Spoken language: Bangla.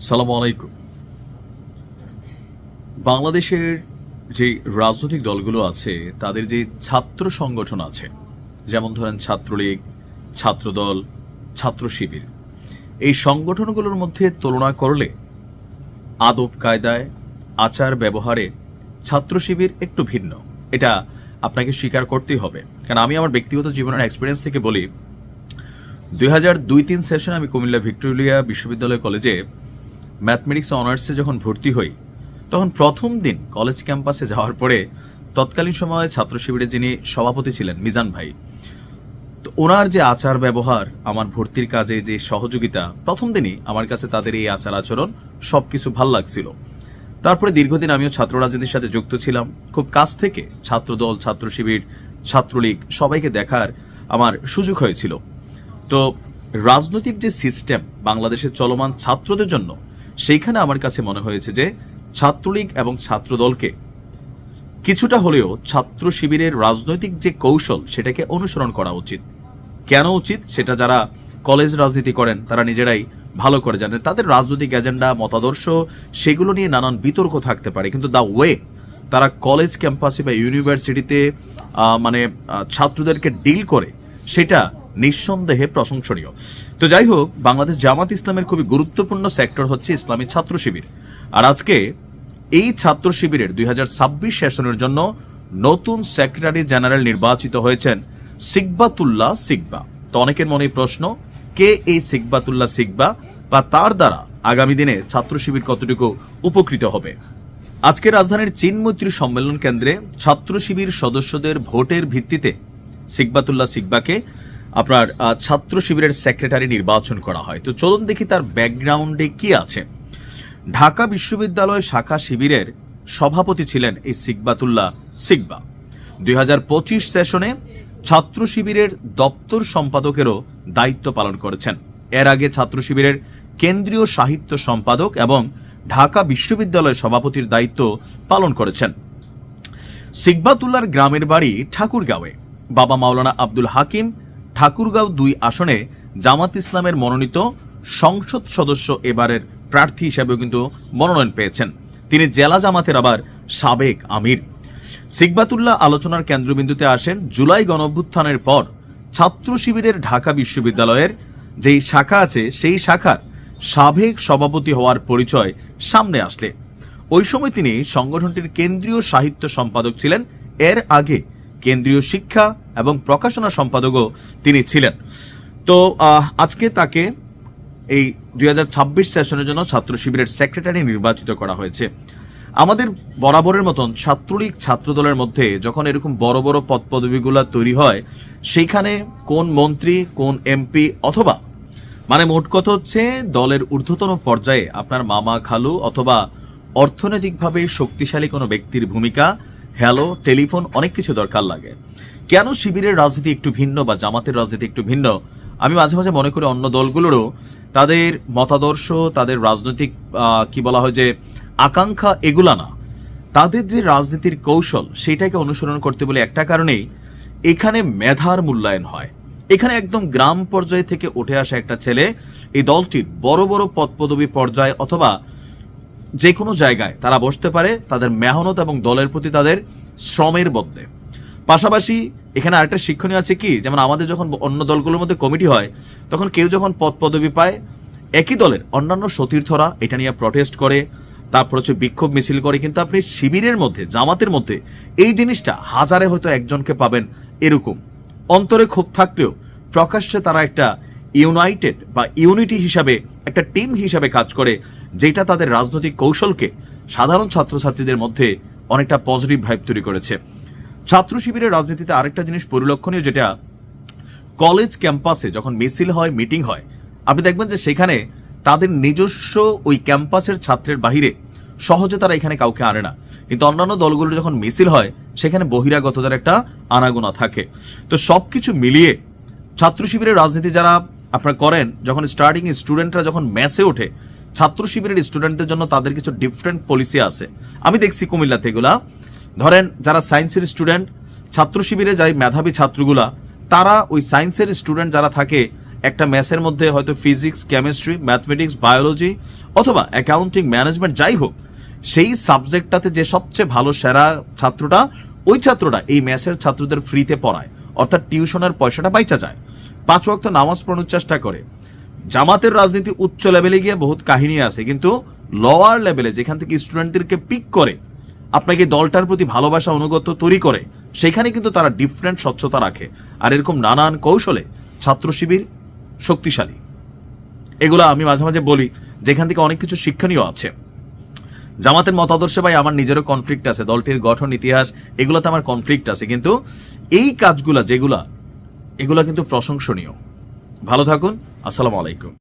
সালামু আলাইকুম। বাংলাদেশের যে রাজনৈতিক দলগুলো আছে তাদের যে ছাত্র সংগঠন আছে, যেমন ধরেন ছাত্রলীগ, ছাত্রদল, ছাত্র শিবির, এই সংগঠনগুলোর মধ্যে তুলনা করলে আদব কায়দায়, আচার ব্যবহারে ছাত্র শিবির একটু ভিন্ন। এটা আপনাকে স্বীকার করতেই হবে। কারণ আমি আমার ব্যক্তিগত জীবনের এক্সপিরিয়েন্স থেকে বলি, 2002-03 সেশনে আমি কুমিল্লা ভিক্টোরিয়া বিশ্ববিদ্যালয় কলেজে ম্যাথমেটিক্স অনার্সে যখন ভর্তি হই, তখন প্রথম দিন কলেজ ক্যাম্পাসে যাওয়ার পরে তৎকালীন সময়ে ছাত্র শিবিরের যিনি সভাপতি ছিলেন মিজান ভাই, তো ওনার যে আচার ব্যবহার, আমার ভর্তির কাজে যে সহযোগিতা, প্রথম দিনই আমার কাছে তাদের এই আচার আচরণ সবকিছু ভাল লাগছিল। তারপরে দীর্ঘদিন আমিও ছাত্র রাজনীতির সাথে যুক্ত ছিলাম। খুব কাছ থেকে ছাত্রদল, ছাত্র শিবির, ছাত্রলীগ সবাইকে দেখার আমার সুযোগ হয়েছিল। তো রাজনৈতিক যে সিস্টেম বাংলাদেশের চলমান ছাত্রদের জন্য, সেইখানে আমার কাছে মনে হয়েছে যে ছাত্রলীগ এবং ছাত্রদলকে কিছুটা হলেও ছাত্র শিবিরের রাজনৈতিক যে কৌশল সেটাকে অনুসরণ করা উচিত। কেন উচিত সেটা যারা কলেজ রাজনীতি করেন তারা নিজেরাই ভালো করে জানেন। তাদের রাজনৈতিক এজেন্ডা, মতাদর্শ সেগুলো নিয়ে নানান বিতর্ক থাকতে পারে, কিন্তু দ্য ওয়ে তারা কলেজ ক্যাম্পাসে বা ইউনিভার্সিটিতে ছাত্রদেরকে ডিল করে সেটা নিঃসন্দেহে প্রশংসনীয়। তো যাই হোক, বাংলাদেশ জামাত ইসলামের খুবই গুরুত্বপূর্ণ সেক্টর হচ্ছে ইসলামী ছাত্র শিবির। আর আজকে এই ছাত্র শিবিরের 2026 সেশনের জন্য নতুন সেক্রেটারি জেনারেল নির্বাচিত হয়েছেন সিকবাতুল্লাহ সিকবা। তো অনেকের মনে প্রশ্ন, কে এই সিকবাতুল্লাহ সিকবা, বা তার দ্বারা আগামী দিনে ছাত্র শিবির কতটুকু উপকৃত হবে। আজকে রাজধানীর চীন মৈত্রী সম্মেলন কেন্দ্রে ছাত্র শিবির সদস্যদের ভোটের ভিত্তিতে সিকবাতুল্লাহ সিকবাকে আপনার ছাত্র শিবিরের সেক্রেটারি নির্বাচন করা হয়। তো চলুন দেখি তার ব্যাকগ্রাউন্ডে কি আছে। ঢাকা বিশ্ববিদ্যালয় শাখা শিবিরের সভাপতি ছিলেন এই সিকবাতুল্লাহ সিকবা। 2025 সেশনে ছাত্র শিবিরের দপ্তর সম্পাদকেরও দায়িত্ব পালন করেছেন। এর আগে ছাত্র শিবিরের কেন্দ্রীয় সাহিত্য সম্পাদক এবং ঢাকা বিশ্ববিদ্যালয় সভাপতির দায়িত্ব পালন করেছেন। সিকবাতুল্লাহর গ্রামের বাড়ি ঠাকুরগাঁওয়ে। বাবা মাওলানা আব্দুল হাকিম ঠাকুরগাঁও 2 আসনে জামাত ইসলামের মনোনীত সংসদ সদস্য এবারের প্রার্থী হিসেবেও কিন্তু মনোনয়ন পেয়েছেন। তিনি জেলা জামাতের আবার সাবেক আমির। সিকবাতুল্লাহ আলোচনার কেন্দ্রবিন্দুতে আসেন জুলাই গণঅভ্যুত্থানের পর ছাত্র শিবিরের ঢাকা বিশ্ববিদ্যালয়ের যেই শাখা আছে সেই শাখার সাবেক সভাপতি হওয়ার পরিচয় সামনে আসলে। ওই সময় তিনি সংগঠনটির কেন্দ্রীয় সাহিত্য সম্পাদক ছিলেন। এর আগে কেন্দ্রীয় শিক্ষা এবং প্রকাশনা সম্পাদকও তিনি ছিলেন। তো আজকে তাকে এই 2026 সেশনের জন্য ছাত্র শিবিরের সেক্রেটারি নির্বাচিত করা হয়েছে। আমাদের বরাবরের মতন ছাত্রলীগ ছাত্রদলের মধ্যে যখন এরকম বড় বড় পদ পদবিগুলো তৈরি হয়, সেইখানে কোন মন্ত্রী, কোন এমপি, অথবা মোট কথা হচ্ছে দলের ঊর্ধ্বতন পর্যায়ে আপনার মামা, খালু অথবা অর্থনৈতিকভাবে শক্তিশালী কোনো ব্যক্তির ভূমিকা, হ্যালো, টেলিফোন, অনেক কিছু দরকার লাগে। কেন শিবিরের রাজনীতি একটু ভিন্ন বা জামাতের রাজনীতি একটু ভিন্ন, আমি মাঝে মাঝে মনে করি অন্য দলগুলোরও তাদের মতাদর্শ, তাদের রাজনৈতিক কি বলা হয় যে আকাঙ্ক্ষা, এগুলা না, তাদের যে রাজনীতির কৌশল সেটাকে অনুসরণ করতে বলে একটা কারণেই এখানে মেধার মূল্যায়ন হয়। এখানে একদম গ্রাম পর্যায় থেকে উঠে আসা একটা ছেলে এই দলটির বড় বড় পদ পদবী পর্যায়ে অথবা যে কোনো জায়গায় তারা বসতে পারে, তাদের মেহনত এবং দলের প্রতি তাদের শ্রমের বদলে। পাশাপাশি এখানে আরেকটা শিক্ষণীয় আছে কি, যেমন আমাদের যখন অন্য দলগুলোর মধ্যে কমিটি হয়, তখন কেউ যখন পদ পদবী পায়, একই দলের অন্যান্য সতীর্থরা এটা নিয়ে প্রটেস্ট করে, তারপর হচ্ছে বিক্ষোভ মিছিল করে। কিন্তু আপনি শিবিরের মধ্যে, জামাতের মধ্যে এই জিনিসটা হাজারে হয়তো একজনকে পাবেন এরকম। অন্তরে ক্ষোভ থাকলেও প্রকাশ্যে তারা একটা ইউনাইটেড বা ইউনিটি হিসাবে, একটা টিম হিসাবে কাজ করে, যেটা তাদের রাজনৈতিক কৌশলকে সাধারণ ছাত্রছাত্রীদের মধ্যে অনেকটা পজিটিভ ভাইব তৈরি করেছে। ছাত্র শিবিরের রাজনীতিতে আরেকটা জিনিস পরিলক্ষণীয়, যেটা কলেজ ক্যাম্পাসে যখন মিছিল হয়, মিটিং হয়, আপনি দেখবেন যে সেখানে তাদের নিজস্ব ওই ক্যাম্পাসের ছাত্রের বাহিরে সহজে তারা এখানে কাউকে আনে না। কিন্তু অন্যান্য দলগুলো যখন মিছিল হয় সেখানে বহিরাগতদের একটা আনাগোনা থাকে। তো সবকিছু মিলিয়ে ছাত্র শিবিরের রাজনীতি যারা আপনারা করেন, যখন স্টার্টিং স্টুডেন্টরা যখন ম্যাসে ওঠে, ছাত্র শিবিরের স্টুডেন্টদের জন্য তাদের কিছু ডিফারেন্ট পলিসি আছে। আমি দেখছি কুমিল্লাতে এগুলা, ধরেন যারা সায়েন্সের স্টুডেন্ট, ছাত্র শিবিরে যাই মেধাবী ছাত্রগুলা, তারা ওই সায়েন্সের স্টুডেন্ট যারা থাকে একটা ম্যাথের মধ্যে হয়তো ফিজিক্স, কেমিস্ট্রি, ম্যাথমেটিক্স, বায়োলজি অথবা অ্যাকাউন্টিং, ম্যানেজমেন্ট যাই হোক, সেই সাবজেক্টটাতে যে সবচেয়ে ভালো সেরা ছাত্রটা, ওই ছাত্রটা এই ম্যাথের ছাত্রদের ফ্রিতে পড়ায়, অর্থাৎ টিউশনের পয়সাটা বাইচা যায়, 5 ওয়াক্ত নামাজ পড়ানোর চেষ্টা করে। জামাতের রাজনীতি উচ্চ লেভেলে গিয়ে বহুত কাহিনী আছে, কিন্তু লোয়ার লেভেলে যেখান থেকে স্টুডেন্টদেরকে পিক করে আপনাকে দলটার প্রতি ভালোবাসা অনুগত্য তৈরি করে, সেখানে কিন্তু তারা ডিফারেন্ট স্বচ্ছতা রাখে। আর এরকম নানান কৌশলে ছাত্র শিবির শক্তিশালী। এগুলো আমি মাঝে মাঝে বলি, যেখান থেকে অনেক কিছু শিক্ষণীয় আছে। জামাতের মতাদর্শে ভাই আমার নিজেরও কনফ্লিক্ট আছে, দলটির গঠন, ইতিহাস এগুলোতে আমার কনফ্লিক্ট আছে, কিন্তু এই কাজগুলা যেগুলা, এগুলা কিন্তু প্রশংসনীয়। ভালো থাকুন, আসসালামু আলাইকুম।